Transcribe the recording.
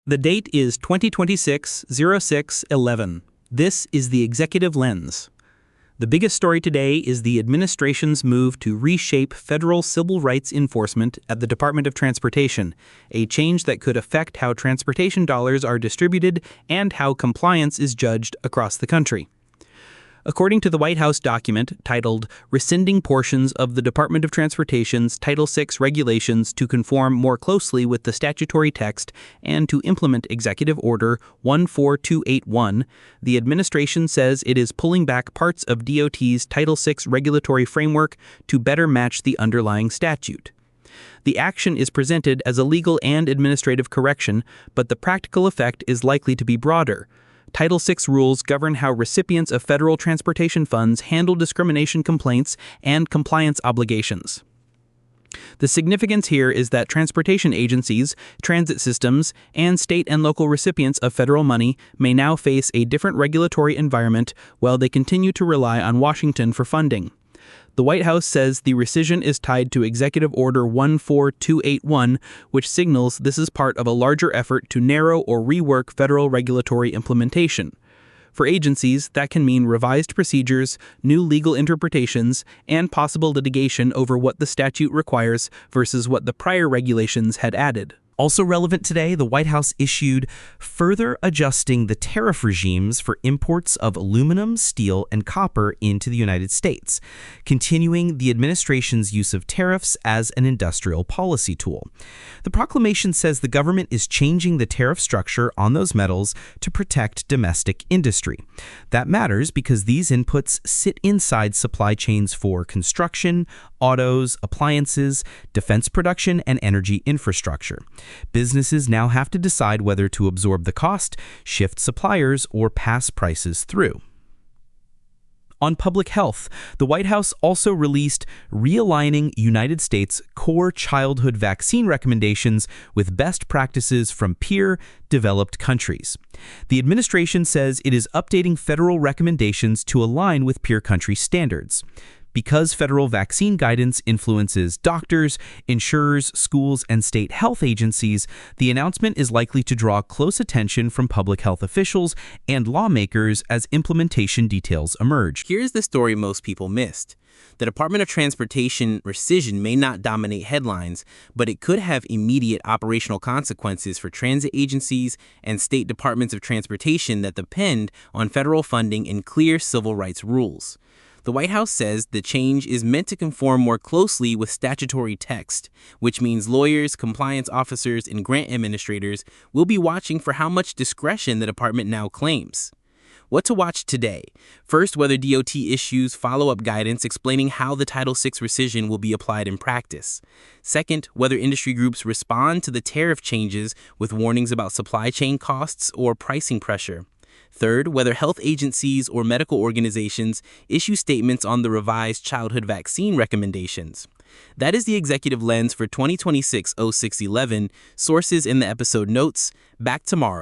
The date is 2026-06-11. This is the Executive Lens. The biggest story today is the administration's move to reshape federal civil rights enforcement at the Department of Transportation, a change that could affect how transportation dollars are distributed and how compliance is judged across the country. According to the White House document titled Rescinding Portions of the Department of Transportation's Title VI Regulations to Conform More Closely with the Statutory Text and to Implement Executive Order 14281, the administration says it is pulling back parts of DOT's Title VI regulatory framework to better match the underlying statute. The action is presented as a legal and administrative correction, but the practical effect is likely to be broader. Title VI rules govern how recipients of federal transportation funds handle discrimination complaints and compliance obligations. The significance here is that transportation agencies, transit systems, and state and local recipients of federal money may now face a different regulatory environment while they continue to rely on Washington for funding. The White House says the rescission is tied to Executive Order 14281, which signals this is part of a larger effort to narrow or rework federal regulatory implementation. For agencies, that can mean revised procedures, new legal interpretations, and possible litigation over what the statute requires versus what the prior regulations had added. Also relevant today, the White House issued further adjusting the tariff regimes for imports of aluminum, steel, and copper into the United States, continuing the administration's use of tariffs as an industrial policy tool. The proclamation says the government is changing the tariff structure on those metals to protect domestic industry. That matters because these inputs sit inside supply chains for construction, autos, appliances, defense production, and energy infrastructure. Businesses now have to decide whether to absorb the cost, shift suppliers, or pass prices through. On public health, the White House also released realigning United States core childhood vaccine recommendations with best practices from peer-developed countries. The administration says it is updating federal recommendations to align with peer country standards. Because federal vaccine guidance influences doctors, insurers, schools, and state health agencies, the announcement is likely to draw close attention from public health officials and lawmakers as implementation details emerge. Here's the story most people missed. The Department of Transportation rescission may not dominate headlines, but it could have immediate operational consequences for transit agencies and state departments of transportation that depend on federal funding and clear civil rights rules. The White House says the change is meant to conform more closely with statutory text, which means lawyers, compliance officers, and grant administrators will be watching for how much discretion the department now claims. What to watch today? First, whether DOT issues follow-up guidance explaining how the Title VI rescission will be applied in practice. Second, whether industry groups respond to the tariff changes with warnings about supply chain costs or pricing pressure. Third, whether health agencies or medical organizations issue statements on the revised childhood vaccine recommendations. That is the Executive Lens for 2026-06-11. Sources in the episode notes. Back tomorrow.